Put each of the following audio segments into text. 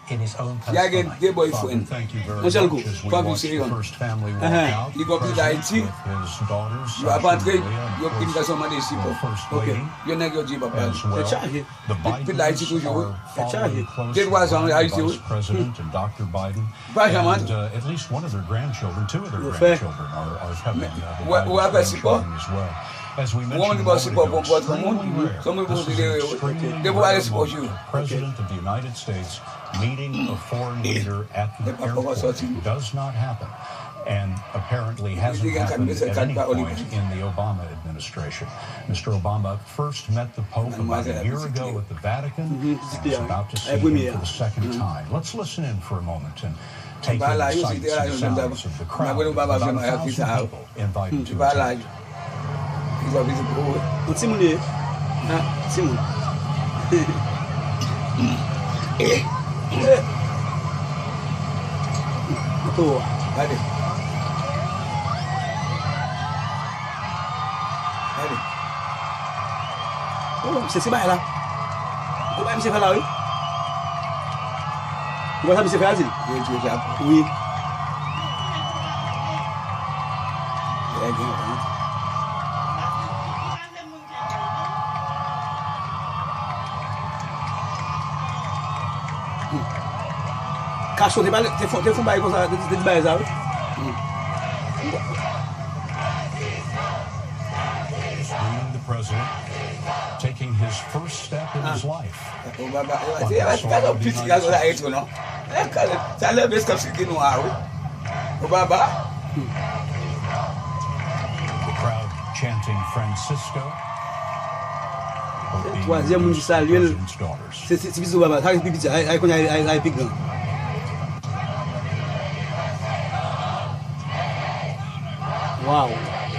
in his own personal Yeah, again, their boyfriend. Thank you very Mon cher much. As we watch the first family walk out, Il compris d'Haïti. his daughters, Il va pas entrer. Maria, and Il a of pris une course, personne m'a dit the first OK. lady Il n'a pas dit papa. as well. C'est chargé. The Depuis d'Haïti Bidens toujours. are C'est chargé. following Des trois ans closely Haïti. the Vice President and Dr. Biden. Benjamin. And at least one of their grandchildren, two of their Fait. grandchildren are coming. Ou après c'est pas. As well. As we Ou on mentioned dit a pas c'est pas moment pour ago, votre monde. extremely rare. Comme vous This is dites an extremely des fois rare c'est pour moment. vous. The President of the United States meeting a foreign leader at the airport does not happen, and apparently hasn't happened at any point in the Obama administration. Mr. Obama first met the Pope about a year ago at the Vatican and is about to see him for the second time. Let's listen in for a moment and take in the sights and sounds of the crowd. About 1,000 people invited to attend. Simone. Simone. Tuh, ada. Ada. Oh, bisa sebab lah. Kau bisa kalau ni. Kau tak bisa kalau sih. Dia juga siapa? Oui. Ya, gini. Cachorro tem fumar aí com essa de beza, The president taking his first step in his life. The crowd chanting Francisco. Troisième monde saluer. C'est bisou baba, ça pipi, ai connait ai pique. Wow,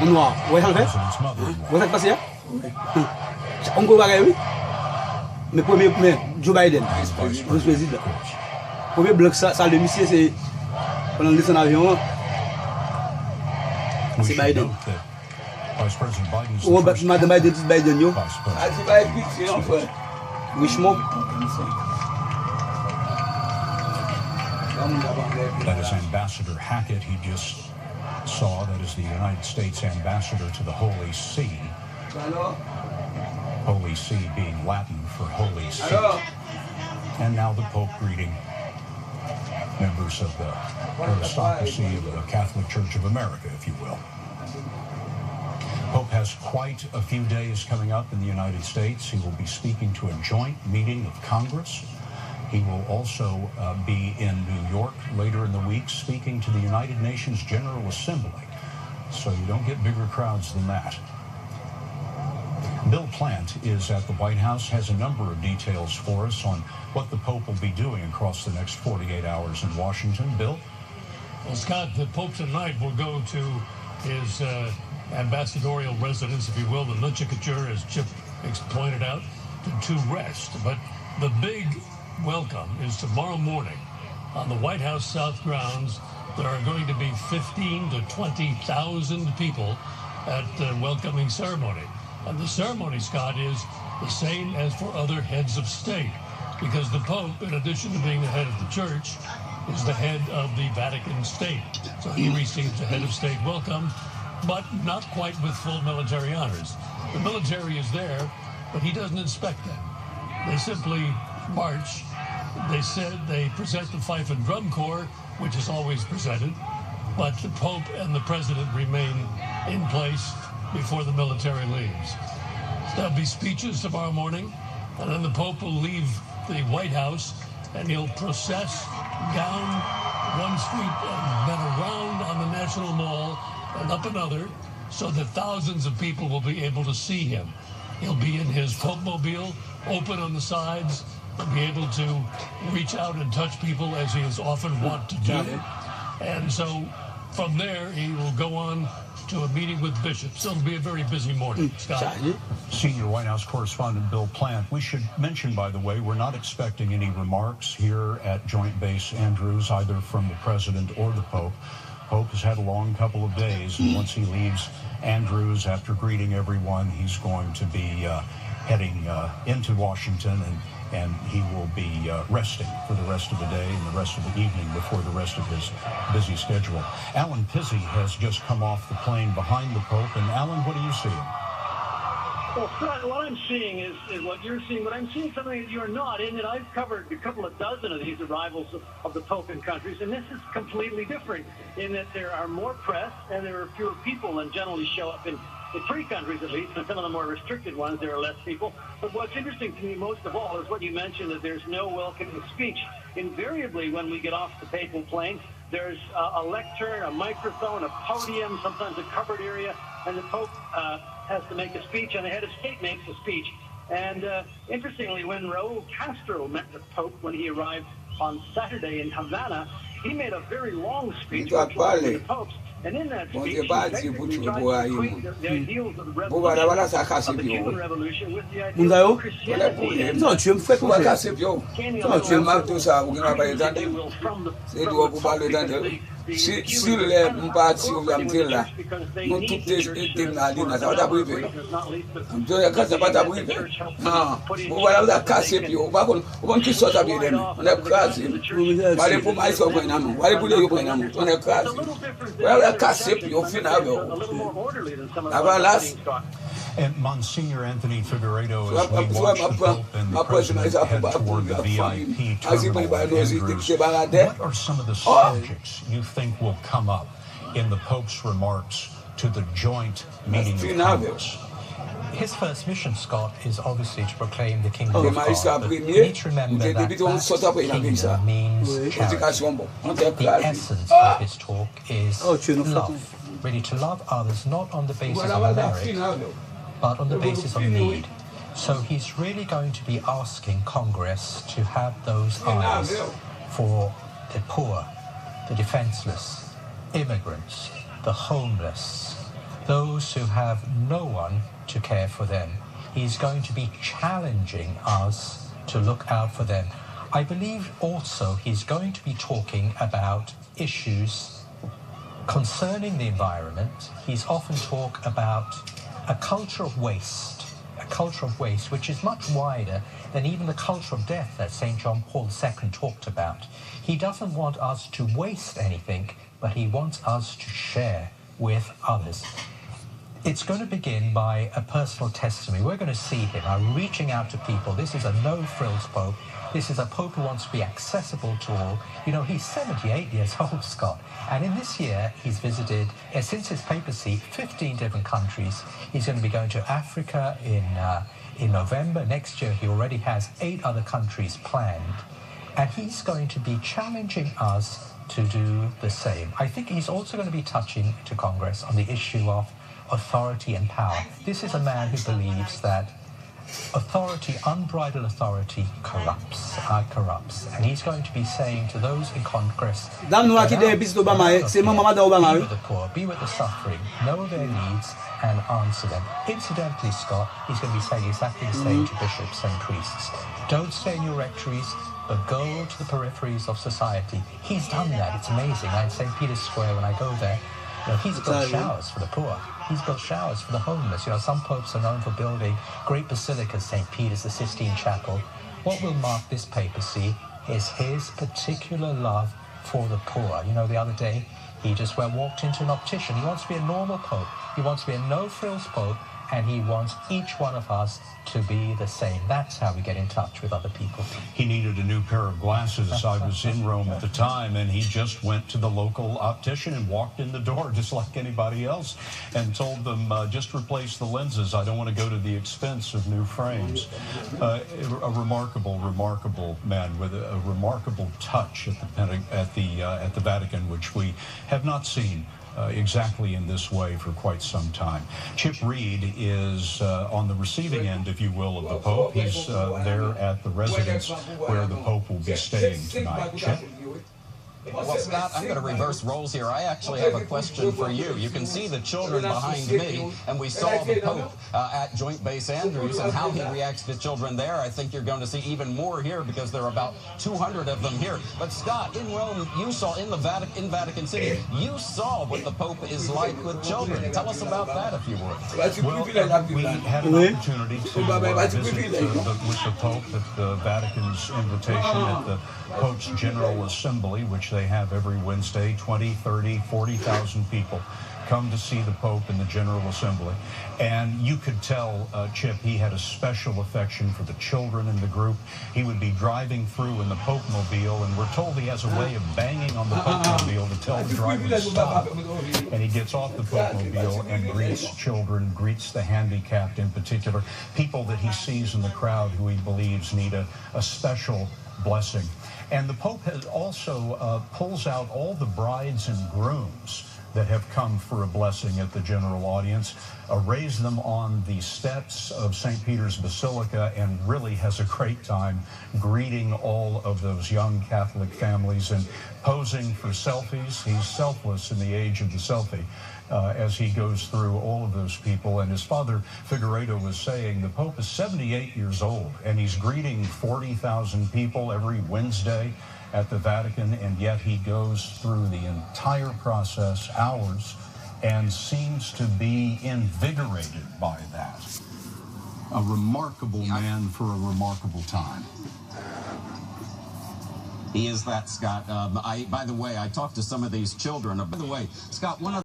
on noir. Ouais, ça fait. Vous êtes passé là? On go bagarre oui. Mais premier Joe Biden, le président. Premier bloc ça le monsieur c'est pendant le son avion. C'est Biden. Vice President Biden's Ou Madame Biden yo. Ah, c'est pas épique, c'est enfin. Richemont. That is Ambassador Hackett. He just saw that is the United States ambassador to the Holy See. Holy See being Latin for Holy See. And now the Pope greeting members of the aristocracy of the Catholic Church of America, if you will. Pope has quite a few days coming up in the United States. He will be speaking to a joint meeting of Congress. He will also be in New York later in the week speaking to the United Nations General Assembly. So you don't get bigger crowds than that. Bill Plant is at the White House, has a number of details for us on what the Pope will be doing across the next 48 hours in Washington. Bill? Well, Scott, the Pope tonight will go to his ambassadorial residence, if you will, the Nunciature, as Chip pointed out, to rest. But the big welcome is tomorrow morning on the White House South grounds. There are going to be 15 to 20,000 people at the welcoming ceremony. And the ceremony, Scott, is the same as for other heads of state, because the Pope, in addition to being the head of the church, is the head of the Vatican state. So he receives a head of state welcome, but not quite with full military honors. The military is there, but he doesn't inspect them. They simply march. They said they present the fife and drum corps, which is always presented, but the Pope and the President remain in place before the military leaves. There'll be speeches tomorrow morning, and then the Pope will leave the White House, and he'll process down one street and then around on the National Mall and up another, so that thousands of people will be able to see him. He'll be in his Pope-mobile, open on the sides, and be able to reach out and touch people as he is often wont to do. And so from there, he will go on to a meeting with bishops. So it'll be a very busy morning, Scott. Senior White House correspondent Bill Plant. We should mention, by the way, we're not expecting any remarks here at Joint Base Andrews, either from the President or the Pope. Pope has had a long couple of days, and once he leaves Andrews, after greeting everyone, he's going to be heading into Washington and and he will be resting for the rest of the day and the rest of the evening before the rest of his busy schedule. Alan Pizzi has just come off the plane behind the Pope. And Alan, what are you seeing? Well, Scott, what I'm seeing is what you're seeing, but I'm seeing something that you're not, in that I've covered a couple of dozen of these arrivals of the Pope in countries, and this is completely different in that there are more press and there are fewer people than generally show up in free countries, at least, and some of the more restricted ones, there are less people. But what's interesting to me most of all is what you mentioned, that there's no welcoming speech. Invariably, when we get off the papal plane, there's a lectern, a microphone, a podium, sometimes a covered area, and the Pope has to make a speech, and the head of state makes a speech. And interestingly, when Raul Castro met the Pope when he arrived on Saturday in Havana, he made a very long speech to the Popes. And in that speech, he basically tried to equate the ideals of the Cuban Revolution with the ideals of Christianity. Non, tu me fais quoi? Si le mpati ou amtel la, nous toutes les na ça va briver. Donc il casse pas ta briver. Non, voilà la casser puis on va on qui sort à bien. On est cassé. Allez pour moi ça quoi namu. Allez pour les quoi namu. On est cassé. Voilà la casser puis au final. Avalas. And Monsignor Anthony Figueiredo, as we watch the Pope and the President head toward the VIP terminal at Andrews, what are some of the subjects you think will come up in the Pope's remarks to the joint meeting of Congress? His first mission, Scott, is obviously to proclaim the kingdom of God. But we need to remember that kingdom means charity. The essence of his talk is love. Really, to love others, not on the basis of merit, but on the basis of need. So he's really going to be asking Congress to have those eyes for the poor, the defenseless, immigrants, the homeless, those who have no one to care for them. He's going to be challenging us to look out for them. I believe also he's going to be talking about issues concerning the environment. He's often talked about a culture of waste, which is much wider than even the culture of death that St. John Paul II talked about. He doesn't want us to waste anything, but he wants us to share with others. It's going to begin by a personal testimony. We're going to see him reaching out to people. This is a no-frills Pope. This is a Pope who wants to be accessible to all. You know, he's 78 years old, Scott. And in this year, he's visited, since his papacy, 15 different countries. He's going to be going to Africa in November. Next year, he already has 8 other countries planned. And he's going to be challenging us to do the same. I think he's also going to be touching to Congress on the issue of authority and power. This is a man who believes that authority, unbridled authority, corrupts. And he's going to be saying to those in Congress, be with the poor, be with the suffering, know their needs and answer them. Incidentally, Scott, he's going to be saying exactly the same to bishops and priests. Don't stay in your rectories, but go to the peripheries of society. He's done that. It's amazing. At St. Peter's Square, when I go there, he's built showers for the poor. He's built showers for the homeless. Some popes are known for building great basilicas, St. Peter's, the Sistine Chapel. What will mark this papacy is his particular love for the poor. The other day, he just walked into an optician. He wants to be a normal pope. He wants to be a no-frills pope, and he wants each one of us to be the same. That's how we get in touch with other people. He needed a new pair of glasses. I was in Rome at the time, and he just went to the local optician and walked in the door just like anybody else and told them, just replace the lenses. I don't want to go to the expense of new frames. A remarkable man with a remarkable touch at the Vatican, which we have not seen exactly in this way for quite some time. Chip Reed is on the receiving end, if you will, of the Pope. He's there at the residence where the Pope will be staying tonight. Chip? Well, Scott, I'm going to reverse roles here. I actually have a question for you. You can see the children behind me, and we saw the Pope at Joint Base Andrews and how he reacts to children there. I think you're going to see even more here because there are about 200 of them here. But Scott, in Rome, you saw in Vatican City, you saw what the Pope is like with children. Tell us about that, if you would. Well, we had an opportunity to visit with the Pope at the Vatican's invitation at the Pope's General Assembly, which they have every Wednesday. 20, 30, 40,000 people come to see the Pope in the General Assembly. And you could tell, Chip, he had a special affection for the children in the group. He would be driving through in the Pope-mobile, and we're told he has a way of banging on the Pope-mobile to tell the driver to stop. And he gets off the Pope-mobile and greets children, greets the handicapped in particular, people that he sees in the crowd who he believes need a special blessing. And the Pope has also pulls out all the brides and grooms that have come for a blessing at the general audience, raise them on the steps of St. Peter's Basilica, and really has a great time greeting all of those young Catholic families and posing for selfies. He's selfless in the age of the selfie as he goes through all of those people. And as Father Figueiredo was saying, the Pope is 78 years old, and he's greeting 40,000 people every Wednesday at the Vatican, and yet he goes through the entire process, hours, and seems to be invigorated by that. A remarkable man for a remarkable time. He is that, Scott. By the way, I talked to some of these children. By the way, Scott, one of